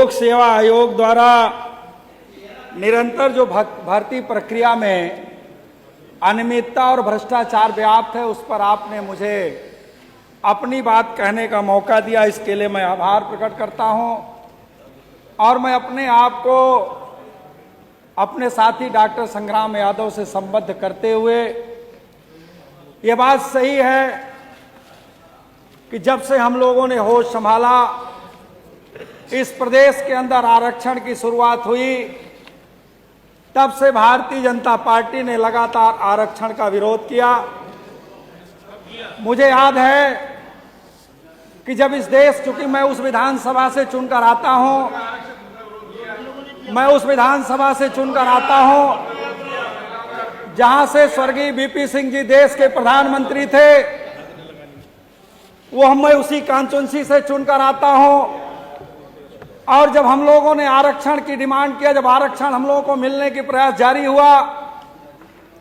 लोक सेवा आयोग द्वारा निरंतर जो भर्ती प्रक्रिया में अनियमितता और भ्रष्टाचार व्याप्त है, उस पर आपने मुझे अपनी बात कहने का मौका दिया। इसके लिए मैं आभार प्रकट करता हूं और मैं अपने आप को अपने साथी डॉक्टर संग्राम यादव से संबद्ध करते हुए ये बात सही है कि जब से हम लोगों ने होश संभाला, इस प्रदेश के अंदर आरक्षण की शुरुआत हुई, तब से भारतीय जनता पार्टी ने लगातार आरक्षण का विरोध किया। मुझे याद है कि जब इस देश, चूंकि मैं उस विधानसभा से चुनकर आता हूं, जहां से स्वर्गीय वीपी सिंह जी देश के प्रधानमंत्री थे, वो मैं उसी कांस्टिट्यूंसी से चुनकर आता हूं। और जब हम लोगों ने आरक्षण की डिमांड किया, जब आरक्षण हम लोगों को मिलने की प्रयास जारी हुआ,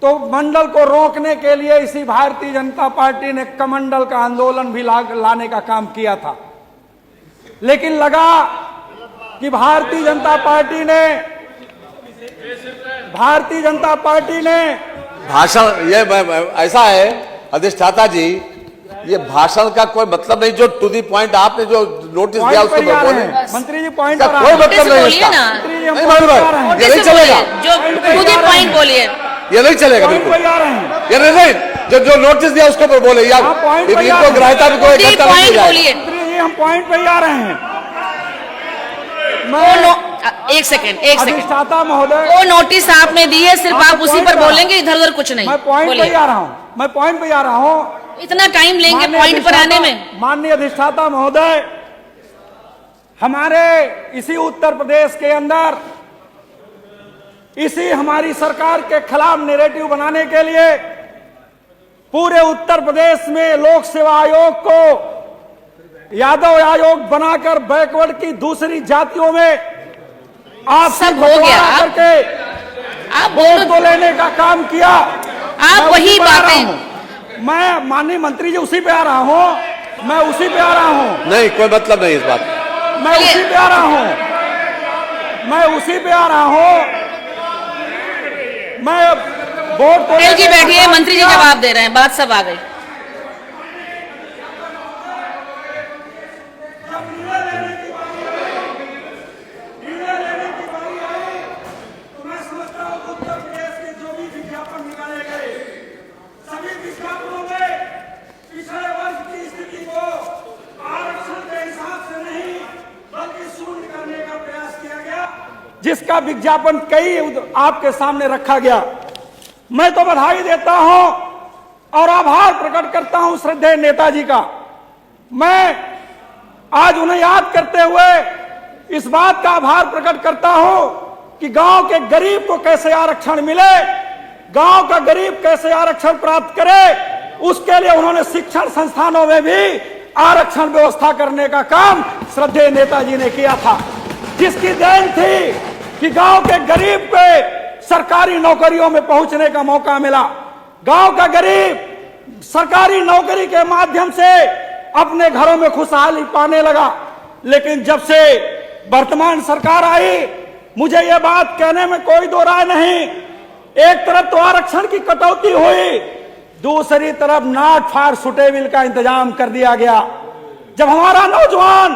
तो मंडल को रोकने के लिए इसी भारतीय जनता पार्टी ने कमंडल का आंदोलन भी लाने का काम किया था। लेकिन लगा कि भारतीय जनता पार्टी ने भाषण, ये ऐसा है अधिष्ठाता जी, ये भाषण का कोई मतलब नहीं। जो टू दी पॉइंट आपने जो नोटिस दिया उसको बोले मंत्री जी, पॉइंट का कोई मतलब नहीं इसका। नहीं मालूम, ये नहीं चलेगा। जो टू दी पॉइंट बोलिए, ये नहीं चलेगा बिल्कुल। ये नहीं, जो नोटिस दिया उसके ऊपर बोले यार, इनको ग्राह्यता भी कोई इकट्ठा नहीं बोलिए। मंत्री जी, हम पॉइंट पे आ रहे हैं। एक सेकंड अधिष्ठाता महोदय, वो नोटिस आपने दी है, सिर्फ आप उसी पर बोलेंगे, इधर उधर कुछ नहीं। मैं पॉइंट पे आ रहा हूँ। इतना टाइम लेंगे पॉइंट पर आने में? माननीय अधिष्ठाता महोदय, हमारे इसी उत्तर प्रदेश के अंदर इसी हमारी सरकार के खिलाफ नैरेटिव बनाने के लिए पूरे उत्तर प्रदेश में लोक सेवा आयोग को यादव आयोग बनाकर बैकवर्ड की दूसरी जातियों में आप सब हो गया, करके आप वोट तो लेने का काम किया। आप वही बातें, मैं माननीय मंत्री जी उसी पे आ रहा हूँ, नहीं, कोई मतलब नहीं इस बात। मैं उसी पे आ रहा हूँ। मैं वोट पटेल जी बैठिए, मंत्री जी जवाब दे रहे हैं, बात सब आ गई। जिसका विज्ञापन कई आपके सामने रखा गया, मैं तो बधाई देता हूं और आभार प्रकट करता हूं श्रद्धेय नेताजी का। मैं आज उन्हें याद करते हुए इस बात का आभार प्रकट करता हूं कि गांव के गरीब को कैसे आरक्षण मिले, गांव का गरीब कैसे आरक्षण प्राप्त करे, उसके लिए उन्होंने शिक्षण संस्थानों में भी आरक्षण व्यवस्था करने का काम श्रद्धेय नेताजी ने किया था, जिसकी देन थी कि गांव के गरीब पे सरकारी नौकरियों में पहुंचने का मौका मिला। गांव का गरीब सरकारी नौकरी के माध्यम से अपने घरों में खुशहाली पाने लगा। लेकिन जब से वर्तमान सरकार आई, मुझे यह बात कहने में कोई दो राय नहीं, एक तरफ तो आरक्षण की कटौती हुई, दूसरी तरफ नॉट फॉर सुटेबल का इंतजाम कर दिया गया। जब हमारा नौजवान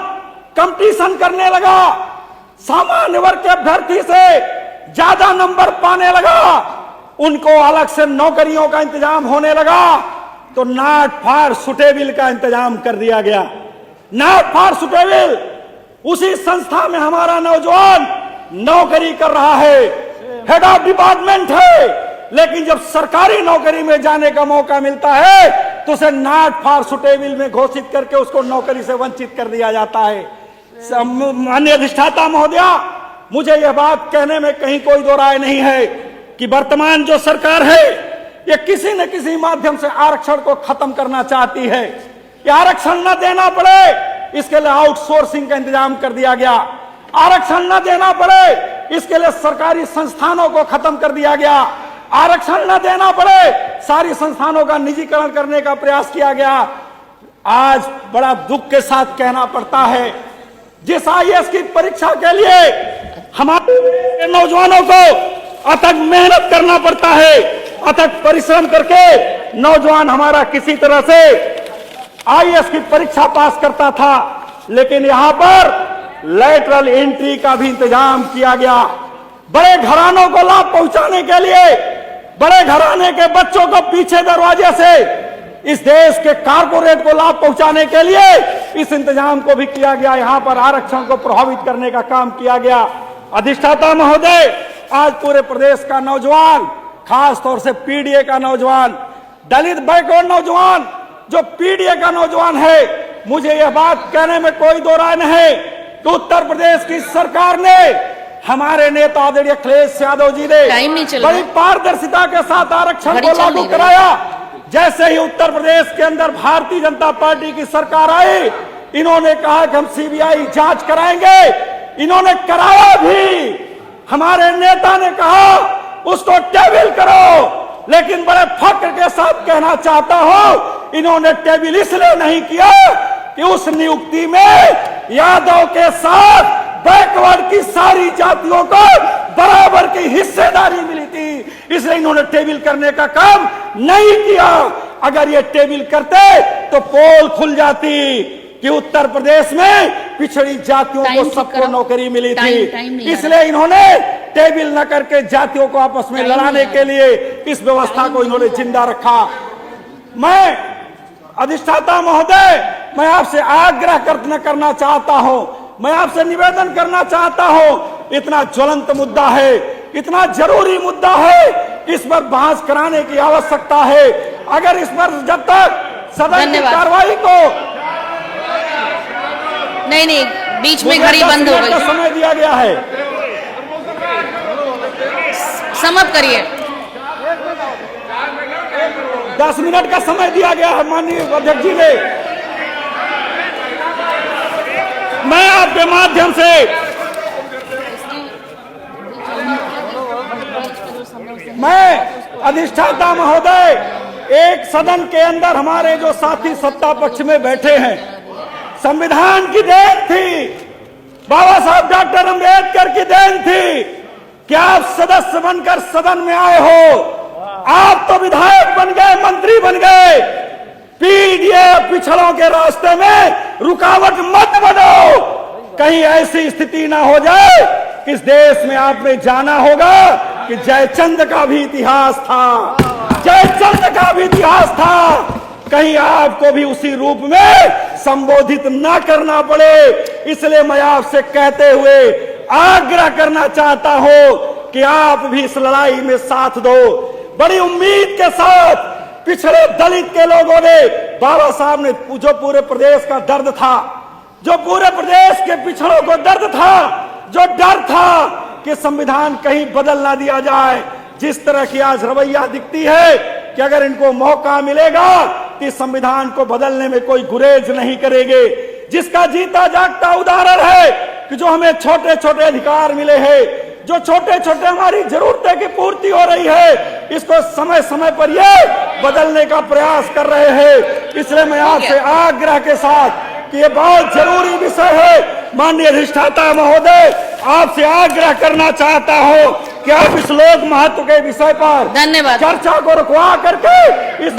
कंपटीशन करने लगा, सामान्य वर्ग के अभ्यर्थी से ज्यादा नंबर पाने लगा, उनको अलग से नौकरियों का इंतजाम होने लगा, तो नॉट फॉर सुटेबल का इंतजाम कर दिया गया। नॉट फॉर सुटेबल, उसी संस्था में हमारा नौजवान नौकरी कर रहा है, हेड ऑफ डिपार्टमेंट है, लेकिन जब सरकारी नौकरी में जाने का मौका मिलता है तो उसे नॉट फॉर सुटेबल में घोषित करके उसको नौकरी से वंचित कर दिया जाता है। माननीय अधिष्ठाता महोदया, मुझे यह बात कहने में कहीं कोई दो राय नहीं है कि वर्तमान जो सरकार है, ये किसी न किसी माध्यम से आरक्षण को खत्म करना चाहती है। कि आरक्षण न देना पड़े, इसके लिए आउटसोर्सिंग का इंतजाम कर दिया गया। आरक्षण न देना पड़े, इसके लिए सरकारी संस्थानों को खत्म कर दिया गया। आरक्षण न देना पड़े, सारी संस्थानों का निजीकरण करने का प्रयास किया गया। आज बड़ा दुख के साथ कहना पड़ता है जिस आईएएस की परीक्षा के लिए हमारे नौजवानों को अथक मेहनत करना पड़ता है, अथक परिश्रम करके नौजवान हमारा किसी तरह से आईएएस की परीक्षा पास करता था, लेकिन यहां पर लैटरल एंट्री का भी इंतजाम किया गया। बड़े घरानों को लाभ पहुंचाने के लिए, बड़े घराने के बच्चों को पीछे दरवाजे से इस देश के कारपोरेट को लाभ पहुंचाने के लिए इस इंतजाम को भी किया गया। यहां पर आरक्षण को प्रभावित करने का काम किया गया। अधिष्ठाता महोदय, आज पूरे प्रदेश का नौजवान, खास तौर से पीडीए का नौजवान, दलित बैकवर्ड नौजवान, जो पीडीए का नौजवान है, मुझे यह बात कहने में कोई दो राय नहीं कि उत्तर प्रदेश की सरकार ने, हमारे नेता आदरणीय अखिलेश यादव जी ने बड़ी पारदर्शिता के साथ आरक्षण को लागू कराया। जैसे ही उत्तर प्रदेश के अंदर भारतीय जनता पार्टी की सरकार आई, इन्होंने कहा कि हम सीबीआई जांच कराएंगे, इन्होंने कराया भी। हमारे नेता ने कहा उसको टेबल करो, लेकिन बड़े फख्र के साथ कहना चाहता हूं, इन्होंने टेबल इसलिए नहीं किया कि उस नियुक्ति में यादव के साथ बैकवर्ड की सारी जातियों को बराबर की हिस्सेदारी मिली थी, इसलिए इन्होंने टेबल करने का काम नहीं किया। अगर ये टेबल करते तो पोल खुल जाती कि उत्तर प्रदेश में पिछड़ी जातियों को सबको नौकरी मिली थी। इसलिए इन्होंने टेबल न करके जातियों को आपस में लड़ाने के लिए इस व्यवस्था को इन्होंने जिंदा रखा। मैं अधिष्ठाता महोदय, मैं आपसे आग्रह करना चाहता हूं, मैं आपसे निवेदन करना चाहता हूं, इतना ज्वलंत मुद्दा है, इतना जरूरी मुद्दा है, इस पर बहस कराने की आवश्यकता है। अगर इस पर जब तक सदन की कार्रवाई को नहीं, बीच में घड़ी बंद हो गई, समय दिया गया है, समाप्त करिए। 10 मिनट का समय दिया गया है माननीय अध्यक्ष जी ने। मैं आपके माध्यम से मैं अधिष्ठाता महोदय, एक सदन के अंदर हमारे जो साथी सत्ता पक्ष में बैठे हैं, संविधान की देन थी, बाबा साहब डॉक्टर अम्बेडकर की देन थी कि आप सदस्य बनकर सदन में आए हो। आप तो विधायक बन गए, मंत्री बन गए, पीडीए पिछड़ों के रास्ते में रुकावट मत बनो। कहीं ऐसी स्थिति ना हो जाए, इस देश में आपने जाना होगा कि जयचंद का भी इतिहास था, जयचंद का भी इतिहास था, कहीं आपको भी उसी रूप में संबोधित ना करना पड़े। इसलिए मैं आपसे कहते हुए आग्रह करना चाहता हूं कि आप भी इस लड़ाई में साथ दो। बड़ी उम्मीद के साथ पिछड़े दलित के लोगों ने, बाबा साहब ने, जो पूरे प्रदेश का दर्द था, जो पूरे प्रदेश के पिछड़ों को दर्द था, जो डर था कि संविधान कहीं बदल ना दिया जाए, जिस तरह की आज रवैया दिखती है कि अगर इनको मौका मिलेगा कि संविधान को बदलने में कोई गुरेज नहीं करेंगे, जिसका जीता जागता उदाहरण है कि जो हमें छोटे छोटे अधिकार मिले हैं, जो छोटे छोटे हमारी जरूरतें की पूर्ति हो रही है, इसको समय समय पर ये बदलने का प्रयास कर रहे हैं। इसलिए मैं आपसे आग्रह के साथ कि ये बहुत जरूरी विषय है, माननीय अधिष्ठाता महोदय, आपसे आग्रह करना चाहता हूं कि आप इस लोक महत्व के विषय पर धन्यवाद चर्चा को रुकवा करके इस